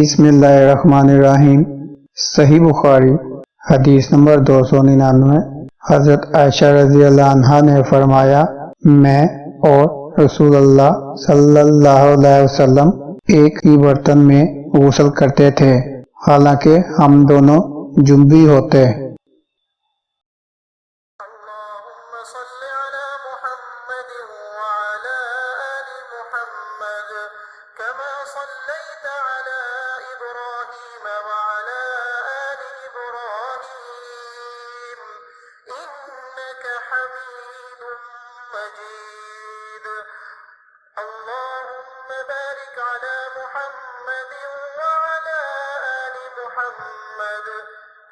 बिस्मिल्लाहिर्रहमानिर्रहीम। सही बुखारी हदीस नंबर 299। हजरत आयशा रज़ी अल्लाह अन्हा ने फरमाया, मैं और रसूलुल्लाह सल्लल्लाहु अलैहि वसल्लम एक ही बर्तन में गुस्ल करते थे, हालांकि हम दोनों जुनबी होते।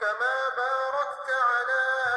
كما باركت على